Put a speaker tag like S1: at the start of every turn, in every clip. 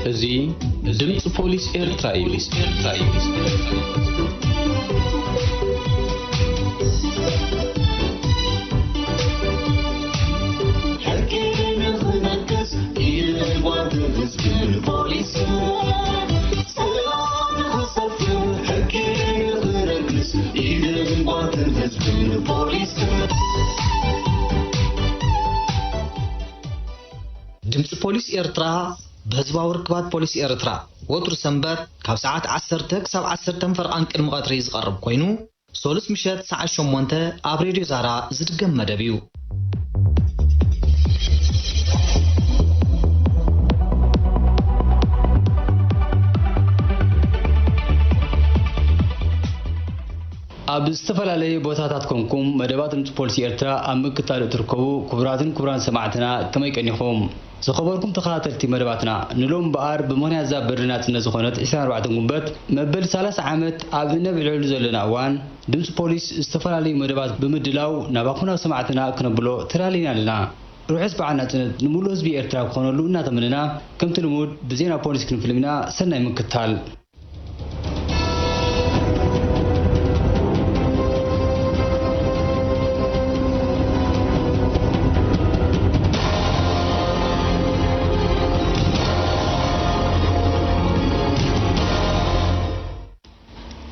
S1: እዚ ድምጽ ፖሊስ ኤርትራ እዩ። ድምጽ ፖሊስ ኤርትራ በህዝባዊ ርክባት ፖሊስ ኤርትራ ወትሩ ሰንበት ካብ ሰዓት 10 ክሳብ 10 ፈርቃን ቅድሚ ቀትሪ ዝቀርብ ኮይኑ ሶሉስ ምሸት ሰዓት 8 ኣብ ሬድዮ ዛራ ዝድገም መደብ እዩ።
S2: ኣብ ዝተፈላለዩ ቦታታት ኮንኩም መደባት ድምጽ ፖሊስ ኤርትራ ኣብ ምክታል እትርከቡ ክቡራን ሰማዕትና ከመይ ቀኒኹም ዝኸበርኩም ተኸታተልቲ መደባትና ንሎም በኣር ብምኽንያት ዛ በርናጽነት ዝኾነት 24 ጉንበት መበል 30 ዓመት ኣብ ነብዕልዕሉ ዘለና እዋን ድምጽ ፖሊስ ዝተፈላለዩ መደባት ብምድላው ናባኹና ሰማዕትና ክነብሎ ተራሊና ኣለና። ሩሑስ በዓል ናጽነት ንሙሉእ ህዝቢ ኤርትራ ክኾነሉ እናተመነና ከምቲ ልሙድ ብዜና ፖሊስ ክንፍልምና ሰናይ ምክታል።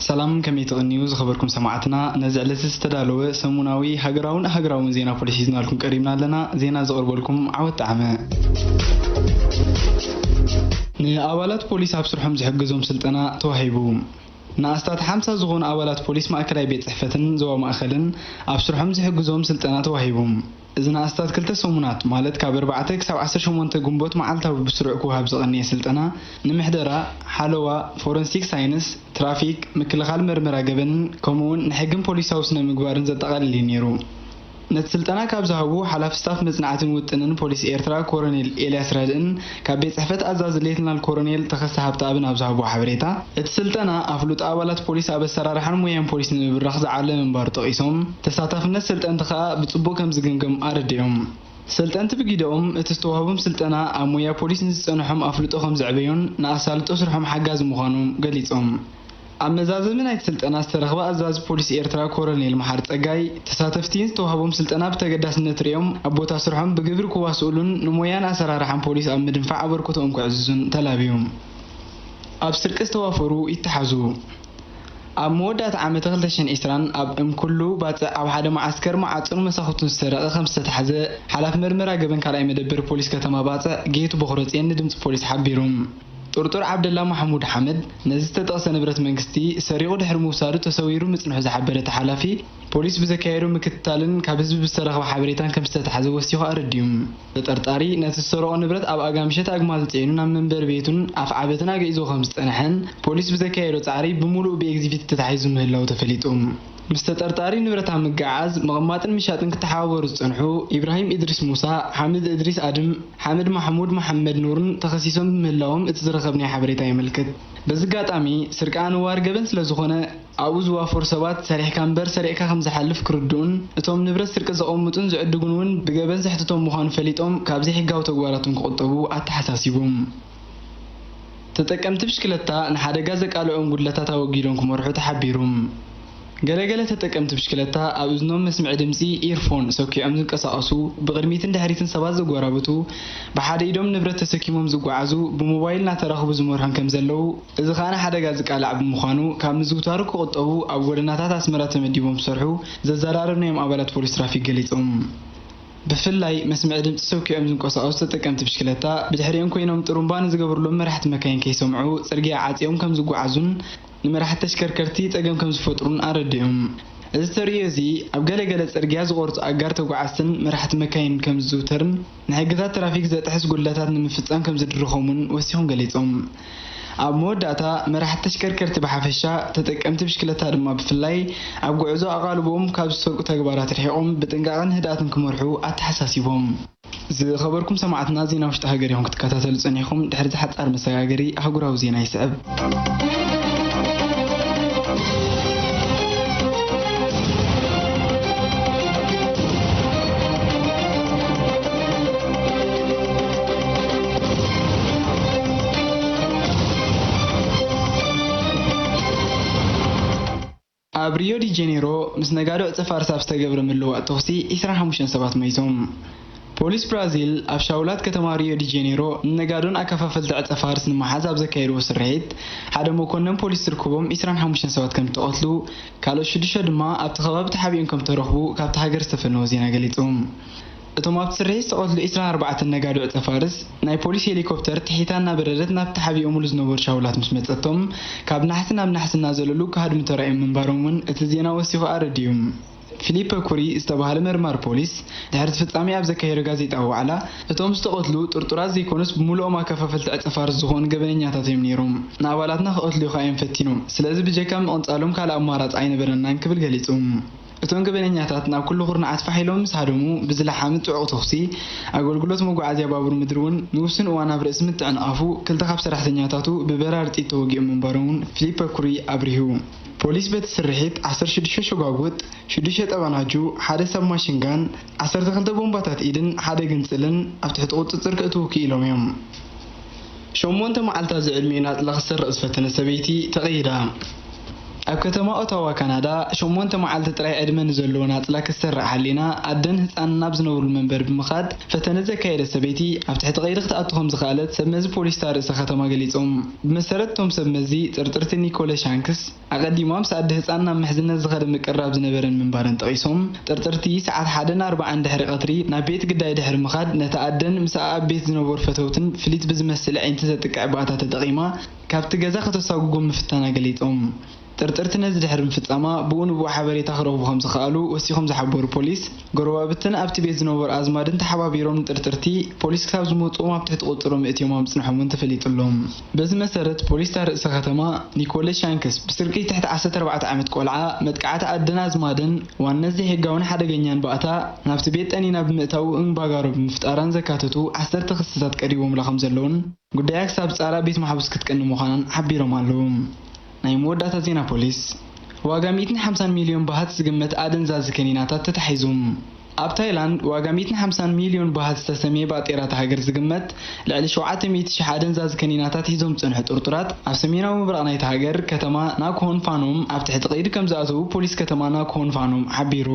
S3: ሰላም ከመይ ትቕንዩ ዝኸበርኩም ሰማዕትና ነዚ ዕለት ዝተዳለወ ሰሙናዊ ሃገራውን ዜና ፖሊስ ይዝናልኩም ቀሪብና ኣለና። ዜና ዘቕርበልኩም ዓወት ጣዕመ ንኣባላት ፖሊስ ኣብ ስርሖም ዝሕግዞም ስልጠና ተዋሂቡ። ንኣስታት 50 ዝኾኑ ኣባላት ፖሊስ ማእከላይ ቤት ጽሕፈትን ዞባ ማእከልን ኣብ ስርሖም ዝሕግዞም ስልጠና ተዋሂቡ። እዚ ንኣስታት 2 ሰሙናት ማለት ካብ 4 ክሳብ 18 ጉንቦት መዓልታዊ ብስሩዕ ክወሃብ ዝቐነየ ስልጠና ንምሕደራ ሓለዋ ፎረንሲክ ሳይንስ ትራፊክ ምክልኻል ምርመራ ገበንን ከምኡውን ንሕግን ፖሊሳዊ ስነ ምግባርን ዘጠቓልል እዩ ነይሩ። ነቲ ስልጠና ካብ ዝሃቡ ሓላፊ ስታፍ መጽናዕትን ውጥንን ፖሊስ ኤርትራ ኮሎኔል ኤልያስ ረድእን ካብ ቤት ጽሕፈት ኣዛዚ ሌተናል ኮሎኔል ተኸስተ ሃብተኣብን ኣብ ዝሃቡ ሓበሬታ እቲ ስልጠና ኣፍሉጥ ኣባላት ፖሊስ ኣብ ኣሰራርሓን ሞያን ፖሊስ ንምብራኽ ዝዓለመ ምንባሩ ጠቒሶም ተሳታፍነት ስልጠንቲ ከዓ ብጽቡቕ ከም ዝግምገም ኣረዲኦም። ስልጠንቲ ብጊደኦም እቲ ዝተዋህቦም ስልጠና ኣብ ሞያ ፖሊስ ንዝጸንሖም ኣፍልጦ ከም ዘዕበዮን ንኣሳልጦ ስርሖም ሓጋዚ ምዃኖም ገሊጾም። ኣብ መዛዘሚ ናይቲ ስልጠና ዝተረኽበ ኣዛዚ ፖሊስ ኤርትራ ኮሎኔል መሓር ጸጋይ ተሳተፍቲን ዝተዋህቦም ስልጠና ብተገዳስነት ሪኦም ኣብ ቦታ ስርሖም ብግብሪ ክዋስኡሉን ንሞያን ኣሰራርሓን ፖሊስ ኣብ ምድንፋዕ ኣበርክቶኦም ክዕዝዙን ተላብዮም። ኣብ ስርቂ ዝተዋፈሩ ይተሓዙ። ኣብ መወዳእታ ዓመት 2020 ኣብ እምኩሉ ባፅዕ ኣብ ሓደ ማዓስከር ማዓፅኑ መሳኹቱን ዝተረቐ ከም ዝተታሕዘ ሓላፊ ምርመራ ገበን ካልኣይ መደበር ፖሊስ ከተማ ባፅዕ ጌቱ በኽሮፅየን ንድምፂ ፖሊስ ሓቢሮም። ጥርጡር ዓብደላ ማሕሙድ ሓመድ ነዚ ዝተጠቕሰ ንብረት መንግስቲ ሰሪቑ ድሕሪ ምውሳዱ ተሰዊሩ ምጽንሑ ዝሓበረ ተሓላፊ ፖሊስ ብዘካየዱ ምክትታልን ካብ ህዝቢ ብዝተረኸበ ሓበሬታን ከም ዝተታሕዘ ወሲኹ ኣረዲዩ። ተጠርጣሪ ነቲ ዝሰረቆ ንብረት ኣብ ኣጋምሸት ኣግማል ጽዒኑ ናብ መንበሪ ቤቱን ኣፍ ዓበትን ኣገይዞ ከም ዝጸንሐን ፖሊስ ብዘካየዶ ጻዕሪ ብምሉእ ብኤግዚቢት ተታሒዙ ምህላው ተፈሊጡ። ምስ ተጠርጣሪ ንብረት ኣብ ምግዓዝ መቐማጥን ምሻጥን ክተሓዋወሩ ዝጸንሑ ኢብራሂም ኢድሪስ ሙሳ፣ ሓሚድ ኢድሪስ ኣድም፣ ሓመድ ማሕሙድ መሐመድ ኑርን ተኸሲሶም ብምህላዎም እቲ ዝረኸብናይ ሓበሬታ የመልክት። በዚ ኣጋጣሚ ስርቂ ንዋር ገበን ስለ ዝኾነ ኣብኡ ዝዋፈሩ ሰባት ሰሪሕካ እምበር ሰሪዕካ ከም ዝሓልፍ ክርድኡን እቶም ንብረት ስርቂ ዘቐምጡን ዝዕድጉን እውን ብገበን ዘሕትቶም ምዃኑ ፈሊጦም ካብዚ ሕጋዊ ተግባራትን ክቁጠቡ ኣተሓሳሲቦም። ተጠቀምቲ ብሽክለታ ንሓደጋ ዘቃልዑን ጉድለታት ኣወጊዶም ክመርሑ ተሓቢሩ። ገለገለ ተጠቀምቲ ብሽክለታ ኣብ እዝኖም መስምዒ ድምፂ ኢርፎን ሰኪዖም ዝንቀሳቐሱ ብቕድሚትን ድሕሪትን ሰባት ዝጎራብቱ ብሓደ ኢዶም ንብረት ተሰኪሞም ዝጓዓዙ ብሞባይል እናተራኽቡ ዝመርሖም ከም ዘለው እዚ ከዓ ሓደጋ ዝቃልዕ ብምዃኑ ካብ ምዝውታሩ ክቁጠቡ ኣብ ጎደናታት ኣስመራ ተመዲቦም ዝሰርሑ ዘዘራርብ ናዮም ኣባላት ፖሊስ ትራፊክ ገሊፆም። ብፍላይ መስምዒ ድምፂ ሰኪዖም ዝንቀሳቐሱ ተጠቀምቲ ብሽክለታ ብድሕሪኦም ኮይኖም ጥሩምባ ንዝገብርሎም መራሕቲ መካይን ከይሰምዑ ጽርግያ ዓፂኦም ከም ዝጓዓዙን ንመራሕቲ ተሽከርከርቲ ጠገም ከም ዝፈጥሩን ኣረዲኦም። እዚ ተርእዮ እዚ ኣብ ገለገለ ጽርግያ ዝቆርጹ ኣጋር ተጓዓዝትን መራሕቲ መካይን ከም ዝዝውተርን ንሕግታት ትራፊክ ዘጥሕስ ጉድለታት ንምፍጻም ከም ዝድርኾምን ወሲኾም ገሊፆም። ኣብ መወዳእታ መራሕቲ ተሽከርከርቲ ብሓፈሻ ተጠቀምቲ ብሽክለታ ድማ ብፍላይ ኣብ ጉዕዞ ኣቓልቦም ካብ ዝሰርቁ ተግባራት ርሒቖም ብጥንቃቐን ህድኣትን ክመርሑ ኣተሓሳሲቦም። ዝኸበርኩም ሰማዕትና ዜና ውሽጢ ሃገር ኢኹም ክትከታተሉ ጸኒሕኩም። ድሕሪ ዝሓጻር መሰጋገሪ ኣህጉራዊ ዜና ይስዕብ። ኣብ ሪዮ ዲ ጄኔሮ ምስ ነጋዶ ዕፅፋር ሳብ ዝተገብረ ምልዋጥ ተኽሲ 25 ሰባት መይቶም ፖሊስ ብራዚል ኣብ ሻውላት ከተማ ሪዮ ዲ ጄኔሮ ነጋዶን ኣከፋፈልቲ ዕፅፋር ስንመሓዝ ኣብ ዘካየድዎ ስርሒት ሓደ መኮነን ፖሊስ ዝርከቦም 25 ሰባት ከም ተቐትሉ ካልኦት 6 ድማ ኣብቲ ከባቢ ተሓቢኦም ከም ተረኽቡ ካብቲ ሃገር ዝተፈነወ ዜና ገሊፆም እቶም ኣብቲ ስርሒት ዝተቐትሉ 24 ነጋዶ ዕፅፋርስ ናይ ፖሊስ ሄሊኮፕተር ትሒታ እናበረረት ናብቲ ሓቢኦምሉ ዝነበሩ ሻውላት ምስ መፀቶም ካብ ናሕሲ ናብ ናሕሲ እናዘለሉ ክሃድሙ ተራእዮም ምንባሮምን እቲ ዜና ወሲኹ ኣረድዩ ፊሊፕ ኩሪ ዝተባሃለ መርማር ፖሊስ ድሕሪ ፍጻሜ ኣብ ዘካየደ ጋዜጣዊ ዋዕላ እቶም ዝተቐትሉ ጥርጡራት ዘይኮኑስ ብሙሉኦም ኣከፋፈልቲ ዕፅፋር ዝኾኑ ገበነኛታት እዮም ነይሮም ንኣባላትና ክቐትሉ ይኽእሎም ፈቲኖም ስለዚ ብጀካ ምቕንጻሎም ካልእ ኣማራፂ ኣይነበረናን ክብል ገሊጹ እቶም ገበነኛታት ናብ ኩሉ ኩርናዓት ፋሒሎም ምስ ሃደሙ ብዝለሓመ ጥዑቕ ተኽሲ ኣገልግሎት መጓዓዝያ ባቡር ምድሪ እውን ንውስን እዋን ኣብ ርእሲ ምትዕንቓፉ ክልተ ካብ ሰራሕተኛታቱ ብበራሪ ጥይት ተወጊኦም ምንባሮምን ፊሊፕ ኩሪ ኣብሪሁ ፖሊስ በቲ ስርሒት 16 ሸጓጉጥ 6 ጠባናጁ ሓደ ሰብ ማሽንጋን 12 ቦምባታት ኢድን ሓደ ግንጽልን ኣብ ትሕቲ ቁጥጥር ክእትዉ ክኢሎም እዮም 8 መዓልታት ዝዕድሜና ጥላኽ ዝሰርቕ ዝፈተነ ሰበይቲ ተቐይዳ ኣብ ከተማ ኦታዋ ካናዳ 8 መዓልቲ ጥራይ ዕድመ ንዘለዎ ናፅላ ክሰርቕ ሓሊና ኣደን ህፃን ናብ ዝነብሩሉ መንበሪ ብምኻድ ፈተነ ዘካየደ ሰበይቲ ኣብ ትሕቲ ቀይዲ ክትኣቱ ከም ዝኽኣለት ሰብ መዚ ፖሊስ ርእሰ ከተማ ገሊፆም ብመሰረት እቶም ሰብ መዚ ጥርጥርቲ ኒኮላስ ሻንክስ ኣቀዲሞም ምስ ኣደ ህፃን ናብ ምሕዝነት ዝኸደ ምቅራብ ዝነበረን ምንባርን ጠቒሶም ጥርጥርቲ ሰዓት 1:40 ድሕሪ ቀትሪ ናብ ቤት ግዳይ ድሕሪ ምኻድ ነታ ኣደን ምስ ኣብ ቤት ዝነበሩ ፈተውትን ፍሊት ብዝመስል ዓይንቲ ዘጥቅዕ ባእታ ተጠቒማ ካብቲ ገዛ ከተሳጉጎም ምፍታና ገሊፆም ጥርጥርቲ ነዚ ድሕሪ ምፍጻማ ብኡንብኡ ሓበሬታ ክረኽቡ ከም ዝኽኣሉ ወሲኾም ዝሓበሩ ፖሊስ ጎረባብትን ኣብቲ ቤት ዝነበሩ ኣዝማድን ተሓባቢሮም ጥርጥርቲ ፖሊስ ክሳብ ዝመፅኦም ኣብ ትሕቲ ቁፅሮም እትዮም ኣምፅንሖምን ተፈሊጡሎም በዚ መሰረት ፖሊስ ርእሰ ከተማ ኒኮላስ ሻንክስ ብስርቂ ትሕቲ 14 ዓመት ቆልዓ መጥቃዕቲ ኣደን ኣዝማድን ዋነዚ ሕጋውን ሓደገኛን ባእታ ናብቲ ቤት ጠኒና ብምእታው እንባጋሮ ብምፍጣራን ዘካተቱ 10 ክስታት ቀሪቦምላ ከም ዘለውን ጉዳያ ክሳብ ጻራ ቤት ማሕበስ ክትቀኒ ምዃናን ሓቢሮም ኣለዉ ናይ መወዳእታ ዜና ፖሊስ ዋጋ 150 ሚልዮን ባሃት ዝግመት ኣደንዛዚ ከኒናታት ተታሒዙም ኣብ ታይላንድ ዋጋ 150 ሚልዮን ባሃት ዝተሰመየ ባጤራት ሃገር ዝግመት ልዕሊ 700,000 ኣደንዛዚ ከኒናታት ሂዞም ዝጸንሑ ጥርጡራት ኣብ ሰሜናዊ ምብራቕ ናይቲ ሃገር ከተማ ናኮሆን ፋኖም ኣብ ትሕቲ ቀይዲ ከም ዝኣተዉ ፖሊስ ከተማ ናኮሆን ፋኖም ሓቢሩ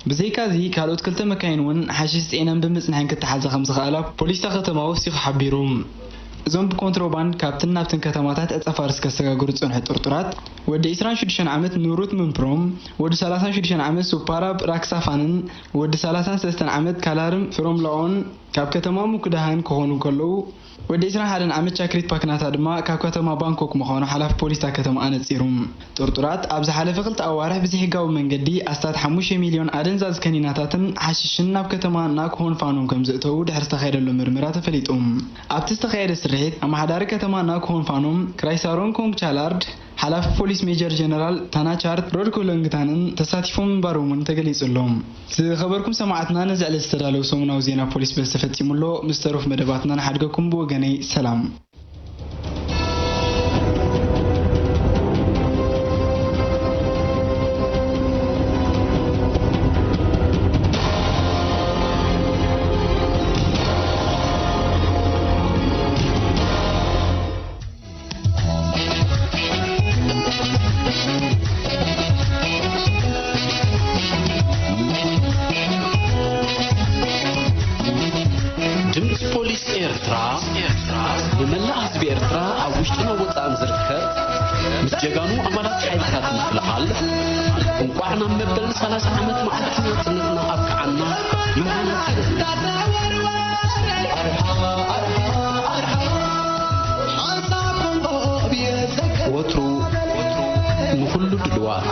S3: ብዘይካዚ ካልኦት ክልተ መካይን እውን ሓሽሽ ጽዒነን ብምጽናሕን ክትሓዘ ከም ዝኽኣላ ፖሊስ ከተማ ወሲኹ ሓቢሩ እዞም ብኮንትሮባንድ ካብትን ናብትን ከተማታት ዕፀፋር እስከሰጋግሩ ዝጸንሑ ጥርጡራት ወዲ 26 ዓመት ኑሩት ምንፕሮም ወዲ 36 ዓመት ሱፓራብ ራክሳፋንን ወዲ 33 ዓመት ካላርም ፍሮምላኦን ካብ ከተማ ሙክዳሃን ክኾኑ ከለዉ ወዲ 21 ዓመት ቻክሪት ፓክናታ ድማ ካብ ከተማ ባንኮክ ምዃኑ ሓላፊ ፖሊስ ከተማ ኣነፂሩ ጥርጡራት ኣብ ዝሓለፈ 2 ኣዋርሕ ብዘይሕጋዊ መንገዲ ኣስታት 5 ሚልዮን ኣደንዛዝ ከኒናታትን ሓሽሽን ናብ ከተማ ናኮሆን ፋኖም ከም ዝእተዉ ድሕሪ ዝተኻየደሉ ምርመራ ተፈሊጡ ኣብቲ ዝተኻየደ ስርሒት ኣማሓዳሪ ከተማ ናኮሆን ፋኖም ክራይሳሮን ኮንግቻላርድ ሓላፊ ፖሊስ ሜጀር ጀነራል ታናቻርት ሮድኮሎንግታንን ተሳቲፎም ምንባሮምን ተገሊጹሎም ዝኸበርኩም ሰማዕትና ነዚ ዕለት ዝተዳለዉ ሰሙናዊ ዜና ፖሊስ በዚ ተፈጺሙሎ ምስ ተረፉ መደባትና ንሓድገኩም ብወገነይ ሰላም
S4: بملأ حزب إرترا أو وشتنا وطعن زركر مسجانو أمارات حيلتات مفلحال وقعنا مبدل 30 عمت معرفنا وطنتنا أبقى عنا يوهانا وطرو نخل دلوات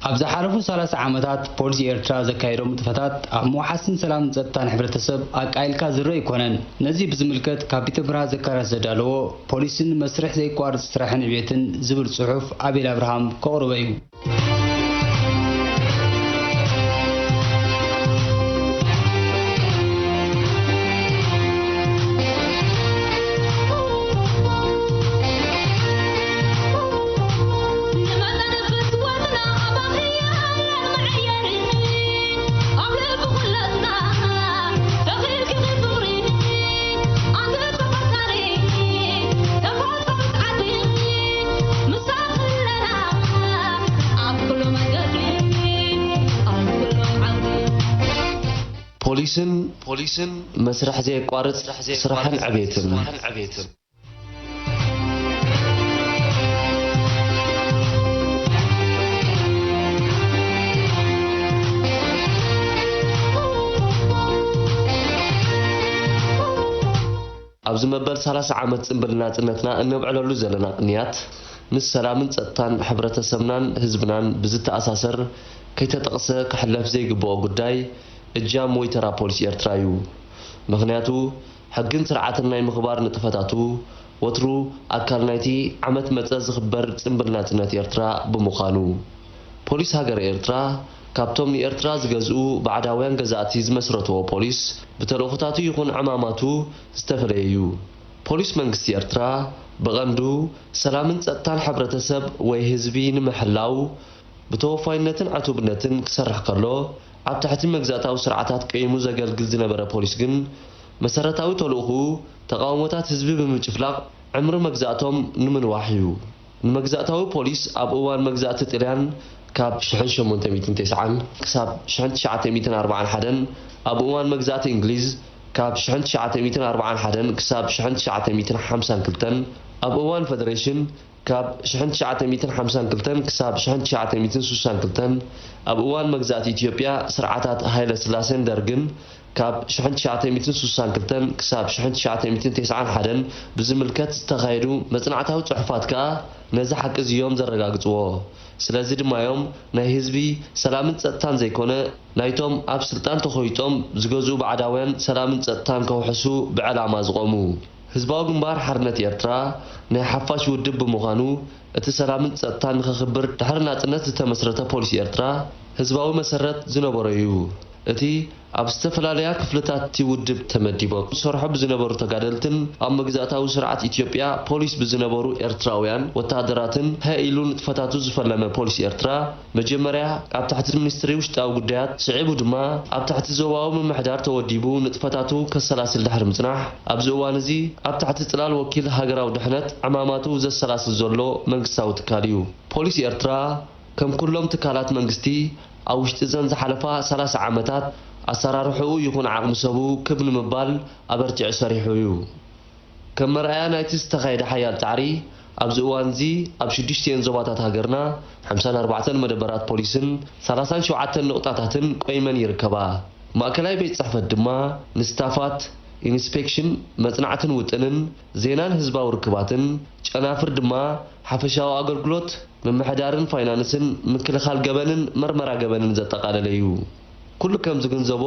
S2: ኣብዛ ሓለፉ 30 ዓመታት ፖሊስ ኤርትራ ዘካየዶም ጥፈታት ኣብ መዋሓስን ሰላም ጸጥታን ሕብረተሰብ ኣቃይልካ ዝረአ ይኮነን ነዚ ብዝምልከት ካፒቴ ብርሃ ዘካርያስ ዘዳለዎ ፖሊስን መስርሕ ዘይቋርጽ ስራሕን ዕብየትን ዝብል ጽሑፍ ኣቤል አብርሃም ከቕርበ እዩ
S5: ፖሊስን መስራሕ ዘይቋርጽ ስራሕን ዕብየትን ኣብዚ መበል 30 ዓመት ጽምብል ናጽነትና እንብዕለሉ ዘለና ቅንያት ምስ ሰላምን ጸጥታን ሕብረተሰብናን ህዝብናን ብዝተኣሳሰር ከይተጠቕሰ ክሕለፍ ዘይግብኦ ጉዳይ እጃም ወይ ተራ ፖሊስ ኤርትራ እዩ። ምኽንያቱ ሕግን ስርዓትን ናይ ምኽባር ንጥፈታቱ ወትሩ ኣካል ናይቲ ዓመት መጸ ዝኽበር ጽምብል ናጽነት ኤርትራ ብምዃኑ ፖሊስ ሃገር ኤርትራ ካብቶም ንኤርትራ ዝገዝኡ ባዕዳውያን ገዛእቲ ዝመስረትዎ ፖሊስ ብተልእኾታቱ ይኹን ዕማማቱ ዝተፈለየ እዩ። ፖሊስ መንግስቲ ኤርትራ ብቐንዱ ሰላምን ጸጥታን ሕብረተሰብ ወይ ህዝቢ ንምሕላው ብተወፋይነትን ዕቱብነትን ክሰርሕ ከሎ ኣብ ትሕቲ መግዛእታዊ ስርዓታት ቀይሙ ዘገልግል ዝነበረ ፖሊስ ግን መሰረታዊ ተልእኹ ተቃውሞታት ህዝቢ ብምጭፍላቕ ዕምሪ መግዛእቶም ንምንዋሕ እዩ። ንመግዛእታዊ ፖሊስ ኣብ እዋን መግዛእቲ ጣልያን ካብ 1890 ክሳብ 1941 ኣብ እዋን መግዛእቲ እንግሊዝ ካብ 1941 ክሳብ 1952 ኣብ እዋን ፌደሬሽን ካብ 1952 ክሳብ 1962 ኣብ እዋን መግዛእቲ ኢትዮጵያ ስርዓታት ሃይለ ስላሴን ደርግን ካብ 1962 ክሳብ 1991 ብዝምልከት ዝተኻየዱ መጽናዕታዊ ጽሑፋት ከዓ ነዚ ሓቂ እዚኦም ዘረጋግጽዎ። ስለዚ ድማዮም ናይ ህዝቢ ሰላምን ጸጥታን ዘይኮነ ናይቶም ኣብ ስልጣን ተኾይጦም ዝገዝኡ ባዕዳውያን ሰላምን ጸጥታን ከውሕሱ ብዕላማ ዝቆሙ ህዝባዊ ግንባር ሓርነት ኤርትራ ናይ ሓፋሽ ውድብ ብምዃኑ እቲ ሰላምን ጸጥታን ንኽኽብር ድሕሪ ናጽነት ዝተመስረተ ፖሊስ ኤርትራ ህዝባዊ መሰረት ዝነበሮ እዩ። እቲ ኣብ ዝተፈላለያ ክፍልታት እቲ ውድብ ተመዲቦም ዝሰርሑ ብዝነበሩ ተጋደልትን ኣብ መግዛእታዊ ስርዓት ኢትዮጵያ ፖሊስ ብዝነበሩ ኤርትራውያን ወታደራትን ሃኢሉ ንጥፈታቱ ዝፈለመ ፖሊስ ኤርትራ መጀመርያ ኣብ ታሕቲ ሚኒስትሪ ውሽጣዊ ጉዳያት ስዒቡ ድማ ኣብ ታሕቲ ዞባዊ ምምሕዳር ተወዲቡ ንጥፈታቱ ከሰላስል ድሕሪ ምጽናሕ ኣብዚ እዋን እዚ ኣብ ታሕቲ ጽላል ወኪል ሃገራዊ ድሕነት ዕማማቱ ዘሰላስል ዘሎ መንግስታዊ ትካል እዩ። ፖሊስ ኤርትራ ከም ኩሎም ትካላት መንግስቲ ኣብ ውሽጢ ዘን ዝሓለፋ 30 ዓመታት ኣሰራርሑኡ ይኹን ዓቕሚ ሰቡ ክብ ንምባል ኣበርቲዑ ሰሪሑ እዩ። ከም መርኣያ ናይቲ ዝተኻየደ ሓያል ጻዕሪ ኣብዚ እዋን እዚ ኣብ 6 ዞባታት ሃገርና 54 መደበራት ፖሊስን 37 ንቕጣታትን ቆይመን ይርከባ። ማእከላይ ቤት ጽሕፈት ድማ ንስታፋት ኢንስፔክሽን መጽናዕትን ውጥንን ዜናን ህዝባዊ ርክባትን ጨናፍር ድማ ሓፈሻዊ ኣገልግሎት ምምሕዳርን ፋይናንስን ምክልኻል ገበንን መርመራ ገበንን ዘጠቃለለ እዩ። ኩሉ ከም ዝግንዘቦ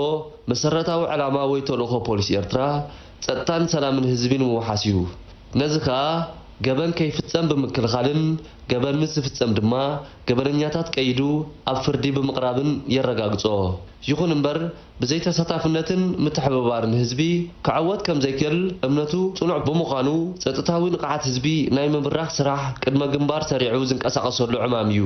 S5: መሰረታዊ ዕላማ ወይ ተልእኾ ፖሊስ ኤርትራ ጸጥታን ሰላምን ህዝቢ ንምውሓስ እዩ። ነዚ ከዓ ገበን ከይፍጸም ብምክልኻልን ገበን ምስ ዝፍጸም ድማ ገበነኛታት ቀይዱ ኣብ ፍርዲ ብምቕራብን የረጋግጾ። ይኹን እምበር ብዘይ ተሳታፍነትን ምትሕብባርን ህዝቢ ክዕወት ከም ዘይክእል እምነቱ ጽኑዕ ብምዃኑ ጸጥታዊ ንቕሓት ህዝቢ ናይ ምምራሕ ስራሕ ቅድመ ግንባር ሰሪዑ ዝንቀሳቐሰሉ ዕማም እዩ።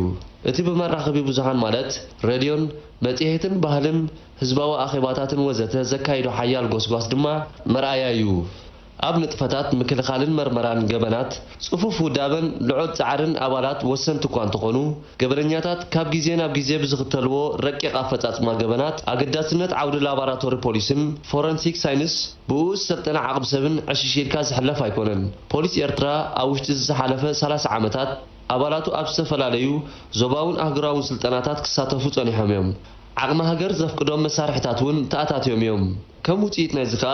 S5: እቲ ብመራኸቢ ብዙሃን ማለት ሬድዮን መጽሔትን ባህልን ህዝባዊ ኣኼባታትን ወዘተ ዘካይዱ ሓያል ጎስጓስ ድማ መርኣያ እዩ። ኣብ ንጥፈታት ምክልኻልን መርመራን ገበናት ጽፉፍ ውዳበን ልዑል ጻዕርን ኣባላት ወሰንቲ እኳ እንተኾኑ ገበነኛታት ካብ ግዜ ናብ ግዜ ብዝኽተልዎ ረቂቕ ኣፈጻጽማ ገበናት ኣገዳስነት ዓውዲ ላቦራቶሪ ፖሊስን ፎረንሲክ ሳይንስ ብኡ ዝሰልጠነ ዓቕሚ ሰብን ዕሽሽልካ ዝሕለፍ ኣይኮነን። ፖሊስ ኤርትራ ኣብ ውሽጢ ዝሓለፈ 30 ዓመታት ኣባላቱ ኣብ ዝተፈላለዩ ዞባውን ኣህጉራውን ስልጠናታት ክሳተፉ ጸኒሖም እዮም። ዓቕሚ ሃገር ዘፍቅዶም መሳርሕታት እውን ተኣታትዮም እዮም። ከም ውፅኢት ናይዚ ከዓ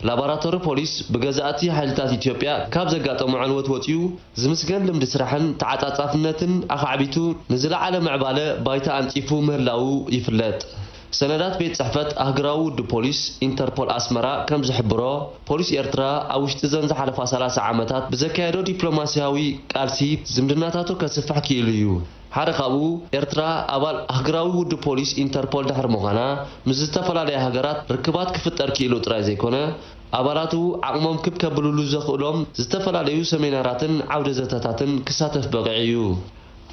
S5: ላቦራቶሪ ፖሊስ ብገዛእቲ ሓይልታት ኢትዮጵያ ካብ ዘጋጠሙ ዕንወት ወፂኡ ዝምስገን ልምዲ ስራሕን ተዓጻጻፍነትን ኣኻዕቢቱ ንዝለዓለ ምዕባለ ባይታ ኣንጺፉ ምህላው ይፍለጥ። ሰነዳት ቤት ጽሕፈት ኣህጉራዊ ውድብ ፖሊስ ኢንተርፖል ኣስመራ ከም ዝሕብሮ ፖሊስ ኤርትራ ኣብ ውሽጢ ዘን ዝሓለፋ 30 ዓመታት ብዘካየዶ ዲፕሎማስያዊ ቃልሲ ዝምድናታቱ ከስፍሕ ክኢሉ እዩ። ሓደ ካብኡ ኤርትራ ኣባል ኣህጉራዊ ውድብ ፖሊስ ኢንተርፖል ድሕሪ ምዃና ምስ ዝተፈላለየ ሃገራት ርክባት ክፍጠር ክኢሉ ጥራይ ዘይኮነ ኣባላቱ ዓቕሞም ክብ ከብልሉ ዘኽእሎም ዝተፈላለዩ ሰሜናራትን ዓውደ ዘተታትን ክሳተፍ በቂዕ እዩ።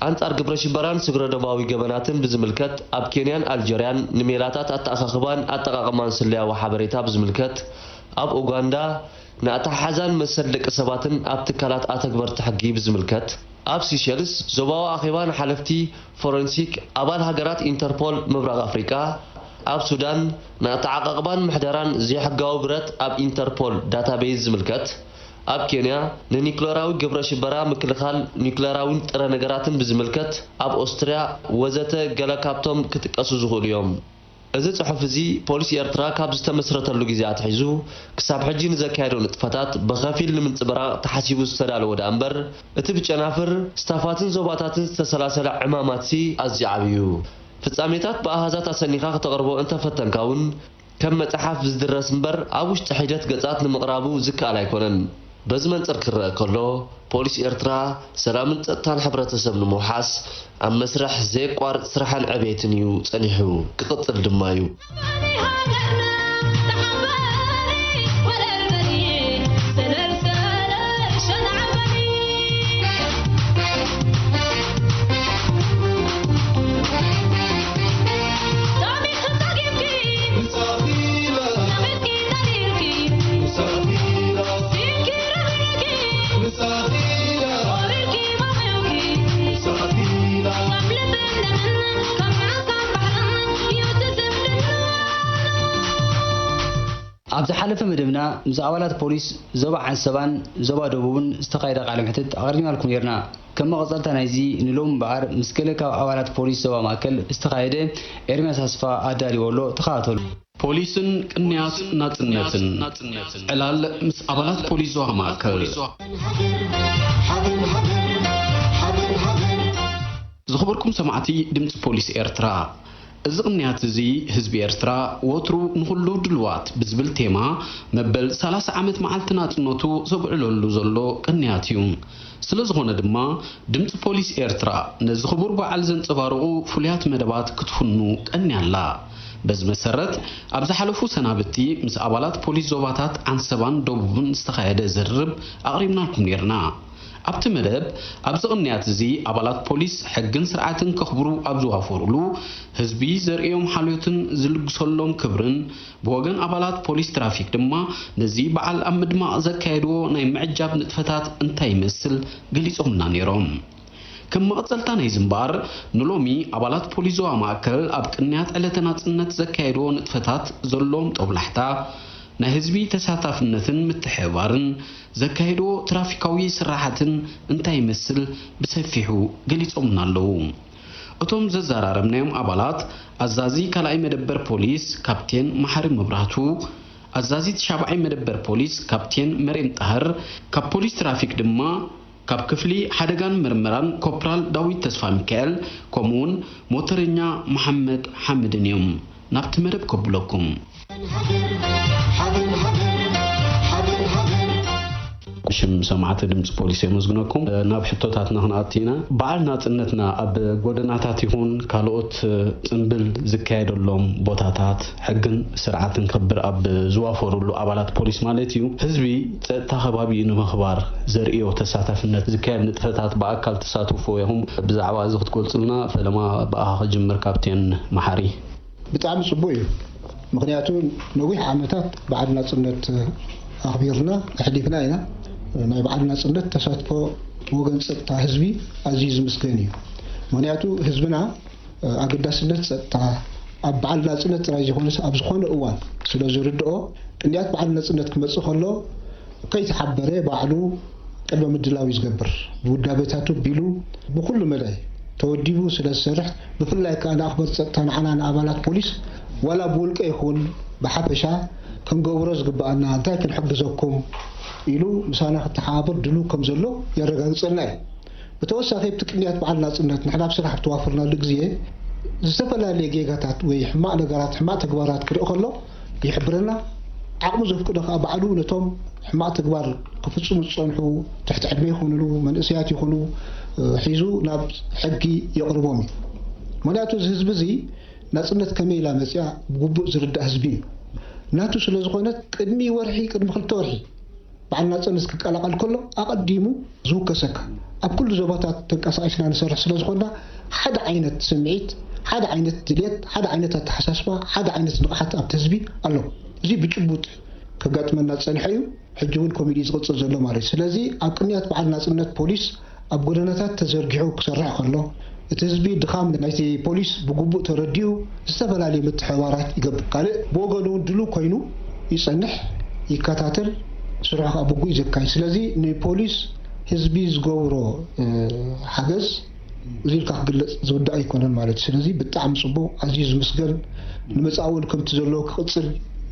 S5: አንጻር ግብረ ሽበራን ስግረ ደባዊ ገበናትን ብዝምልከት ኣብ ኬንያን ኣልጀርያን ንሜላታት ኣተኣኻኽባን ኣጠቃቕማን ስልያዊ ሓበሬታ ብዝምልከት ኣብ ኡጋንዳ ንኣተሓሓዛን መሰል ደቂ ሰባትን ኣብ ትካላት ኣተግበርቲ ሕጊ ብዝምልከት ኣብ ሲሸልስ ዞባዊ ኣኼባ ንሓለፍቲ ፎረንሲክ ኣባል ሃገራት ኢንተርፖል ምብራቕ ኣፍሪቃ ኣብ ሱዳን ናተዓቃቅባን ምሕደራን ዝሕጋዊ ብረት ኣብ ኢንተርፖል ዳታቤዝ ዝምልከት ኣብ ኬንያ ንኒክሌራዊ ግብረ ሽበራ ምክልኻል ኒክሌራዊን ጥረ ነገራትን ብዝምልከት ኣብ ኦስትሪያ ወዘተ ገለ ካብቶም ክትቀሱ ዝኽእሉ እዮም እዚ ጽሑፍ እዚ ፖሊስ ኤርትራ ካብ ዝተመስረተሉ ግዜ ኣትሒዙ ክሳብ ሕጂ ንዘካየዶ ንጥፈታት ብኸፊል ንምንጽብራቕ ተሓሲቡ ዝተዳለወ እምበር እቲ ብጨናፍር ስታፋትን ዞባታትን ዝተሰላሰለ ዕማማት ኣዝዩ ዓብዩ ፍጻሜታት ብኣሃዛት ኣሰኒኻ ከተቕርቦ እንተፈተንካውን ከም መጽሓፍ ዝድረስ እምበር ኣብ ውሽጢ ሒደት ገጻት ንምቕራቡ ዝከኣል ኣይኮነን በዚ መንጽር ክርአ ከሎ ፖሊስ ኤርትራ ሰላምን ጸጥታን ሕብረተሰብ ንምውሓስ ኣብ መስርሕ ዘይቋርጽ ስራሕን ዕብየትን እዩ ጸኒሑ ክቕጽል ድማ እዩ
S2: ኣብዚ ሓለፈ መደብና ምስ ኣባላት ፖሊስ ዞባ ዓሰባን ዞባ ደቡብን ዝተኻየደ ቃለ መሕትት ኣቕሪብናልኩም ነርና ከም መቐፀልታ ናይዚ ንሎም እምበኣር ምስ ገለ ካብ ኣባላት ፖሊስ ዞባ ማእከል ዝተኻየደ ኤርምያስ ኣስፋ ኣዳልይወሎ ተኸታተሉ
S4: ፖሊስን ቅንያት ናጽነትን ዕላል ምስ ኣባላት ፖሊስ ዞባ ማእከል ዝኽበርኩም ሰማዕቲ ድምፂ ፖሊስ ኤርትራ እዚ ቅንያት እዚ ህዝቢ ኤርትራ ወትሩ ንኹሉ ድልዋት ብዝብል ቴማ መበል 30 ዓመት መዓልቲ ናጽነቱ ዘብዕለሉ ዘሎ ቅንያት እዩ ስለዝኾነ ድማ ድምፂ ፖሊስ ኤርትራ ነዚ ክቡር በዓል ዘንጸባርቑ ፍሉያት መደባት ክትፍኑ ቀንያላ በዚ መሰረት ኣብ ዝሓለፉ ሰናብቲ ምስ ኣባላት ፖሊስ ዞባታት ዓንሰባን ደቡብን ዝተኻየደ ዝርርብ ኣቕሪብናልኩም ነርና ኣብቲ መደብ ኣብዚ ቅንያት እዚ ኣባላት ፖሊስ ሕግን ስርዓትን ከኽብሩ ኣብ ዝዋፈሩሉ ህዝቢ ዘርእዮም ሓልዮትን ዝልግሰሎም ክብርን ብወገን ኣባላት ፖሊስ ትራፊክ ድማ ነዚ በዓል ኣብ ምድማቕ ዘካየድዎ ናይ ምዕጃብ ንጥፈታት እንታይ ይመስል ገሊፆምና ነይሮም ከም መቐፀልታ ናይ ዝምባር ንሎሚ ኣባላት ፖሊስ ዞባ ማእከል ኣብ ቅንያት ዕለተ ናጽነት ዘካየድዎ ንጥፈታት ዘሎም ጦብላሕታ ናይ ህዝቢ ተሳታፍነትን ምትሕብባርን ዘካየድዎ ትራፊካዊ ስራሓትን እንታይ ይመስል ብሰፊሑ ገሊፆምና ኣለዉ እቶም ዘዘራረብናዮም ኣባላት ኣዛዚ ካልኣይ መደበር ፖሊስ ካፕቴን መሓሪ መብራህቱ ኣዛዚት ሻብዓይ መደበር ፖሊስ ካፕቴን መሬም ጣህር ካብ ፖሊስ ትራፊክ ድማ ካብ ክፍሊ ሓደጋን ምርመራን ኮፕራል ዳዊት ተስፋ ሚካኤል ከምኡውን ሞተረኛ መሐመድ ሓምድን እዮም ናብቲ መደብ ከብለኩም ሽም ሰማዕቲ ድምፂ ፖሊስ የመዝግነኩም ናብ ሕቶታትና ክንኣቲና በዓል ናጽነትና ኣብ ጎደናታት ይኹን ካልኦት ጽምብል ዝካየደሎም ቦታታት ሕግን ስርዓትን ክብር ኣብ ዝዋፈሩሉ ኣባላት ፖሊስ ማለት እዩ ህዝቢ ጸጥታ ከባቢ ንምኽባር ዘርእዮ ተሳታፍነት ዝካየድ ንጥፈታት በኣካል ተሳትፎ ይኹም ብዛዕባ እዚ ክትገልጹልና ፈለማ ብኣኻ ክጅምር ካፕቴን መሓሪ
S6: ብጣዕሚ ጽቡቕ እዩ ምክንያቱ ነዊሕ ዓመታት በዓል ናጽነት ኣኽቢርና ኣሕሊፍና ኢና ናይ በዓል ናጽነት ተሳትፎ ወገን ጸጥታ ህዝቢ ኣዝዩ ዝምስገን እዩ ምክንያቱ ህዝብና ኣገዳስነት ጸጥታ ኣብ በዓል ናጽነት ጥራይ ዝኾነስ ኣብ ዝኾነ እዋን ስለ ዝርድኦ ቅንያት በዓል ናጽነት ክመጽእ ከሎ ከይተሓበረ ባዕሉ ቅድመ ምድላው ዝገብር ብውዳቤታቱ ቢሉ ብኩሉ መዳይ ተወዲቡ ስለ ዝሰርሕ ብፍላይ ከዓ ንኣኽበርቲ ጸጥታ ንዓና ንኣባላት ፖሊስ ወላ ብውልቀ ይኹን ብሓፈሻ ክንገብሮ ዝግባአና እንታይ ክንሕግዘኩም ኢሉ ምሳና ክትሓባበር ድሉ ከም ዘሎ የረጋግፀልና እዩ ብተወሳኺ ኣብቲ ቅንያት በዓል ናጽነት ንሕና ኣብ ስራሕ ተዋፍርናሉ ግዜ ዝተፈላለየ ጌጋታት ወይ ሕማቕ ነገራት ሕማቕ ተግባራት ክርኢ ከሎ ይሕብረና ዓቕሙ ዘፍቅዶ ከዓ ባዕሉ ነቶም ሕማቕ ተግባር ክፍጽሙ ዝጸንሑ ትሕቲ ዕድመ ይኹንሉ መንእሰያት ይኹኑ ሒዙ ናብ ሕጊ የቕርቦም እዩ ምክንያቱ እዚ ህዝቢ እዚ ናጽነት ከመይ ኢላ መፅያ ብግቡእ ዝርዳእ ህዝቢ እዩ ናቱ ስለ ዝኾነት ቅድሚ ወርሒ ቅድሚ 2 ወርሒ በዓል ናጽነት ክቀላቀል ከሎ ኣቐዲሙ ዝውከሰካ ኣብ ኩሉ ዞባታት ተንቀሳቒስና ንሰርሕ ስለ ዝኾንና ሓደ ዓይነት ስምዒት ሓደ ዓይነት ድሌት ሓደ ዓይነት ኣተሓሳስባ ሓደ ዓይነት ንቕሓት ኣብቲ ህዝቢ ኣሎ እዚ ብጭቡጥ ከጋጥመና ዝጸኒሐ እዩ ሕጂ እውን ኮሚዲ ዝቕፅል ዘሎ ማለት እዩ ስለዚ ኣብ ቅንያት በዓል ናጽነት ፖሊስ ኣብ ጎደናታት ተዘርጊሑ ክሰርሕ ከሎ التهزبي دخام نايتي بوليس بقبو ترديو استفلالي متحوارات يقبل قال بوغلو دلو كوينو يصنح يكاتاتل سرعة أبوغو يزكاي سلازي ني بوليس هزبي زغورو حجز زي الكاقلص زودا يكونن مالت سلازي بتعم صبو عزيز مسجن نمصاول كم تزلو كقصل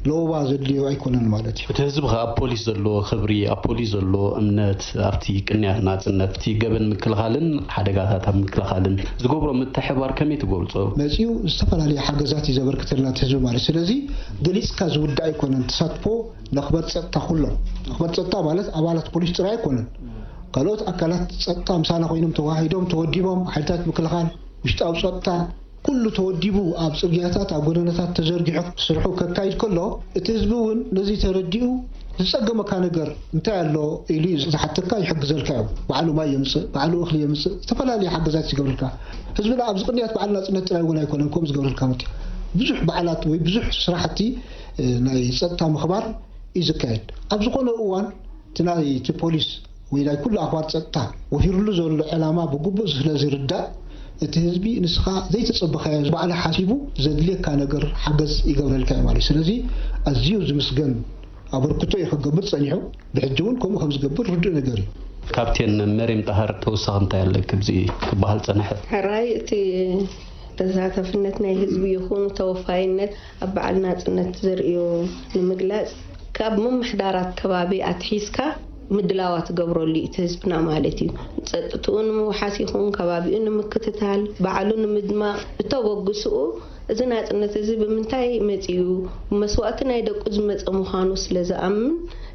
S6: لوبا زدليو أيكونن مالتي.
S4: بتهزبها بوليس زلو خبري بوليس زلو أمنات أفتي كنيا ناتنا فتي قبل مكلخالن حدقاتها مكلخالن زقبرو متحوار كمية تقول صو.
S6: ماشيو استفل عليه حجزاتي زبر كترنا تهزب مالت سلازي دليس كزود أيكونن تصادفو نخبط ستا كله نخبط ستا مالت أبالات بوليس ترى أيكونن قالوت أكلات ستا مسانا خوينهم تواحدهم توديبهم حالتات مكلخال مش تاو ستا كله توديبو أب صبياتات أبغوناتات تزرجعوا سرحوا ككايد كله تزبون نزي ترديو تسقى مكان جر انت له إليز حتى كاي حق زلكاو بعلو ما يمس بعلو أخلي يمس تفلا لي حق زات قبل الكا حزبنا أب زقنيات بعلنا نتلا ولا يكون لكم قبل الكامت بزح بعلات وبزح صراحتي ناي ستا مخبار إذا كاين أب زقنا أوان تناي تبوليس وإذا كل أخبار ستا وفيرلو زول علامة بقبض لازم ردا التهزبي نسخة زي تصبح على حاسبه زدلي كان جر حجز يقبل الكلام سلزي الزيو زمسجن أبركتو يخجبت صنيعه بحجون كم خمس جبر رد نجاري
S4: كابتن مريم طهر توصل أنت لك بزي كبهال صنح
S7: رأيتي تزاتفنتنا هزبي يكون توفاينت أبعلنا تنت زريو المجلس كاب محدارات كبابي أتحيسكا مدلاوات قبروا لي تهزبنا مالتي تصدقون وحاسيخون كبابي إنه مكتتال بعلون مدما بتوقسوا زنات إن تهزب منتاي متيو مسواتنا يدق أزمة مخانوس لذا أمن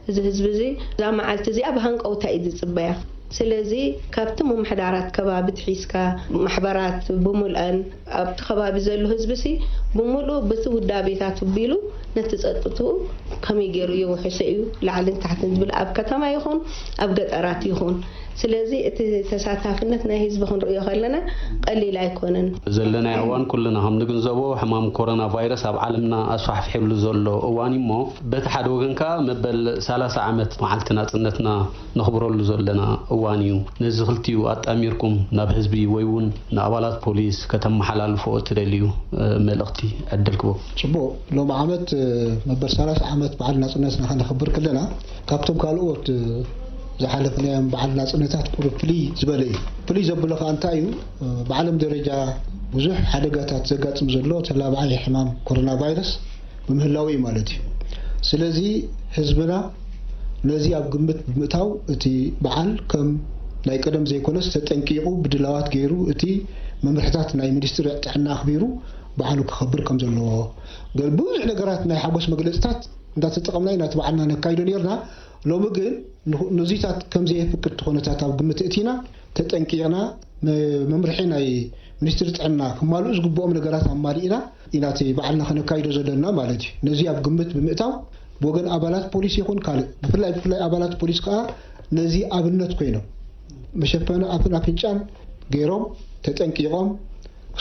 S7: إذا هزب زي زعما عالتزي أبهنك أو تأيد الصبايا سلازي كابتمو محدارات كبابي تحيسكا محبرات بمولان أبت خبابي زلو هزبسي بمولو بثو الدابيتات بيلو نتسقطو كم يجرو يوحسيو لعلن تحت نزبل أب كتما يخون أب قطرات يخون سلازي تساتافنتنا هزبخون رؤيو خلنا قليل يكونن
S4: زلنا أوان كلنا هم نجنزبو حمام كورونا فيروس أب عالمنا أصح في حبل زلو أواني مو بتحد وجنكا مبل 3 عامات معلتنا تنتنا نخبروا له زلنا أوانيو نزغلتيو أتأميركم نبهزبي ويون نقبلات بوليس كتم حلال فوق تدليو ملقتي أدلكوا
S6: شبو لو معامت مبر 3 عامات بعدنا صنعنا خلينا نخبر كلنا كابتن قالوت زحلفنا بعدنا صنعات بلي زبلي بلي زبلخ أنتايو بعلم درجة بزح حدقات زقات مزلو تلابعي حمام كورونا فيروس بمهلاوي مالتي سلازي حزبنا نزي أب قمت بمتاو اتي بعل كم ناي قدم زي كونس تتنقيقو بدلاوات غيرو اتي ممرحتات ناي مينستر تاعنا اخبيرو بعلو كخبر كم زلو قال بوزح نغرات ناي حبس مجلسات اندا تتقمنا اينا تبعنا نكايدو نيرنا لو مغن نزيتات كم زي فكر تخونتات اب قمت اتينا تتنقيقنا ممرحي ناي مينستر تاعنا كمالو زغبوم نغرات امالينا إناتي بعلنا خنكايدو زلنا مالتي نزي أب قمت بمئتاو بوغن أبالات بوليس يكون كالي بفلاي أبالات بوليس كا نزي أبنت كوينو مشفنا أبن أفنشان غيرهم تتنكيهم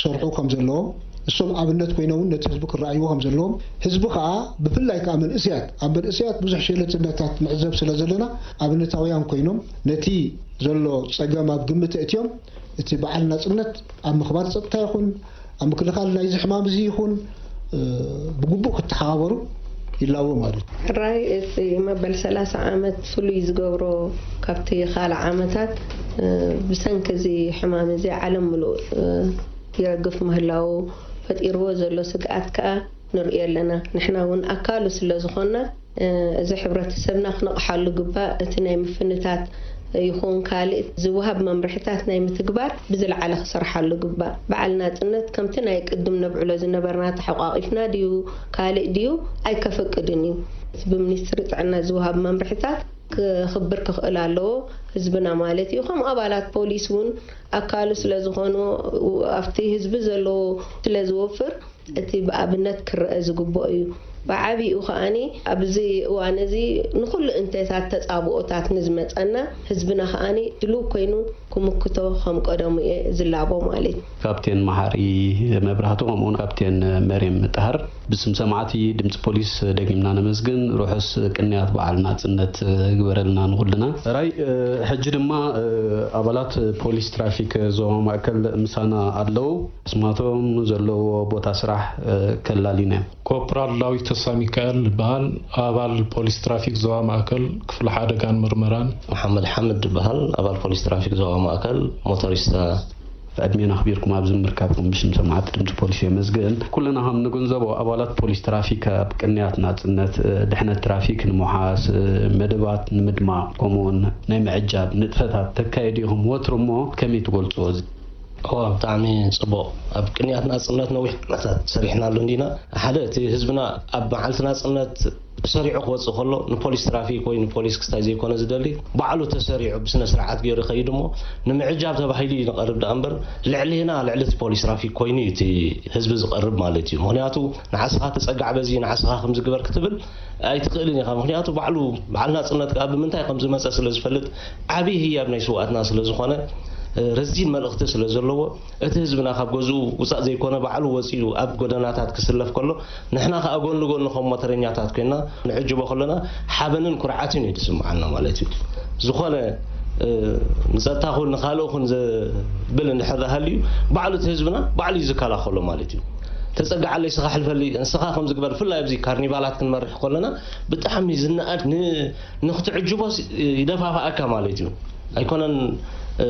S6: صرحوا خمزلهم الصوم أبنت كوينو نتحزبك الرأي وخمزلهم حزبك بفلاي كامل إسيات أبن إسيات بزح شيلة النتات معزب سلازلنا أبنت أويام كوينهم نتي زلو صقام أب قمت أتيوم اتي بعلنا صنت أم مخبار صدتا يخون أم كل خال لا يزحمام زي يخون بقبوك التحاوروا يلاو مالت
S7: رأي مبل 3 عامات فلويز قبرو كابتي خال عامتات بسنك زي حمام زي علم ملو يرقف مهلاو فتيرو زلو سقعات كا نرئي لنا نحنا ون أكالو سلو زخونا زي حبرات السبنا خنقحالو قبا اتناي مفنتات يكون كالي زوهب ممرحتات ناي متكبار بزل على خسرحالو قبا بعلنا تنت كمتنا يقدم نبعلو زنبرنا تحقاقفنا ديو كالي ديو أي كفقدنيو بمنستر تعنا زوهب ممرحتات خبر كخلالو حزبنا مالتي وخم أبالات بوليسون أكالو سلازخونو وأفتي حزب زلو سلازوفر اتي بأبنت كرأز قبا بعبي وخاني أبزي وأنا زي نقول أنت تتصابؤات نزمت حزبنا خاني دلو كينو كمكتو خم قدامي زلابو مالي
S4: كابتن محاري مبرهاتو همون كابتن مريم طهر بسم سمعتي دمت بوليس دقيمنا نمزقن روحس كنيات بعلنا تنت قبرلنا نقولنا راي حج دما أبلات بوليس ترافيك زوما مأكل مسانا أدلو اسماتهم زلو بوتا سراح كلالينا
S8: كوبرال لاوي تسامي كال بهال أبال بوليس ترافيك زوما مأكل كفل حدا كان مرمران
S5: محمد حمد بهال أبال بوليس ترافيك زوما مأكل موتوريستا
S4: أدمين أخبيركم أبز مركبكم بش مسمعات دمت بوليس مزقن كلنا هم نجنزبوا أبالات بوليس ترافيك بكنياتنا تنت دحنا ترافيك نمحاس مدبات نمدمع كمون نيم عجاب نتفتات تكايديهم وترمو كمي تقول توز
S5: بتعمي صبو بكنياتنا صنت نوح سريحنا لندينا حدا حزبنا أب معلتنا صنت سريع قوت خلو نبوليس ترافيك وين نبوليس كستا زي كونه زدلي بعلو تسريع بسنه سرعات غير خيدمو نمعجاب تباحيلي نقرب دامبر لعلينا لعلت بوليس ترافيك كويني تي حزب زقرب مالتي مخنياتو نعسها تصقع بزي نعسها خمس قبر كتبل اي تقلني خا مخنياتو بعلنا صنت قاب منتاي خمس مسا سلازفلت عبي هي بناي سواتنا سلازخونه رزين ملقته سلازلو ات حزبنا خاب غزو وصا زي كونه بعلو وصيو اب غدناتات كسلف كله نحنا خا اغون لغون نخم مترنياتات كنا نعجبو خلنا حبنن كرعاتين يتسمعنا مالتي زخونه نزتا خل نخالو خن بل نحذا هليو بعلو حزبنا بعلي زكالا خلو مالتي تسقع علي سخا حلفلي سخا خمس قبل فلا يبزي كارنيفالات كنمرح كلنا بتحمي زنقات نختعجبو يدفافا مالتي ايكونن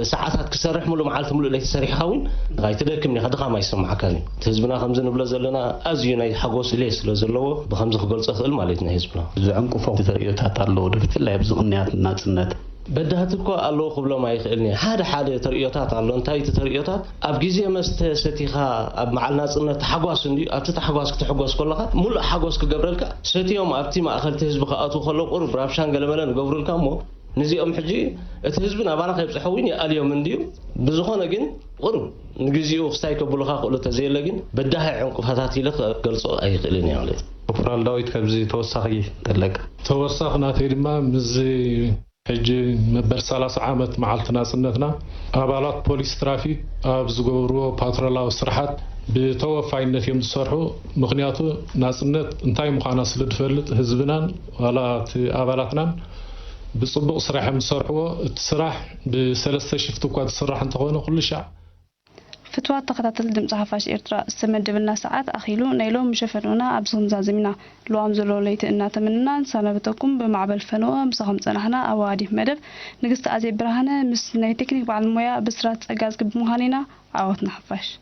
S5: ساعات كسرح ملو معلت ملو ليت سريح خاوين غاي تدكمني خدخا ما يسمع كاني حزبنا خمس نبل زلنا ازينا حقوس ليس لزلو بخمس خغلص خل مالتنا حزبنا
S4: زعنقو فوق تريوتات الله دفتلا يبزقنيات ناتنت
S5: بدهت እኮ አለው قبل ما يخلني ሓደ ተርእዮታት አለው እንታይ ተርእዮታት ኣብ ግዜ መስተ ሰቲኻ ኣብ መዓልና ጽነት ሓጓስ እንዲ ኣብቲ ተሓጓስ ክትሕጓስ ከለኻ ሙሉእ ሓጓስ ክገብረልካ ሰቲዮም ኣብቲ ማእኸልቲ ህዝቢ ከኣቱ ከለው ቁርብ ራብሻን ገለመለን ገብሩልካ ሞ نزيهم حجي تهزبنا بانا خيب صحويني اليوم منديو بزخونه جن قرب نجزيو خستايك بلوخا قلو تزي لكن بدها عنق فتاتي لك قلصو اي قلني عليه
S8: كفرال داويت كبزي توسخي تلك توسخنا تيدما مزي حجي مبر 30 عامت معلتنا سنتنا ابالات بوليس ترافيك ابزغورو باترولاو سرحات بتوفاينت يوم تسرحو مخنياتو ناسنت انتاي مخانا سلدفلت حزبنا ولا ابالاتنا بصبغ صراحة مسرحوا السراح بثلاثة شفتوا كواد السراح انتقونا كل شيء
S9: فتوى تقطعت الدمج حفاش إرترا استمد بالنا ساعات أخيلو نيلو مشفنونا أبزهم زازمنا لو عمزلو ليت إنا تمننا سنبتكم بمعبل فنوة بصهم سنحنا أوادي مدف نقصت أزي برهانة مس ناي تكنيك بعد المويا بسرات أجاز قبل مهانينا عوضنا حفاش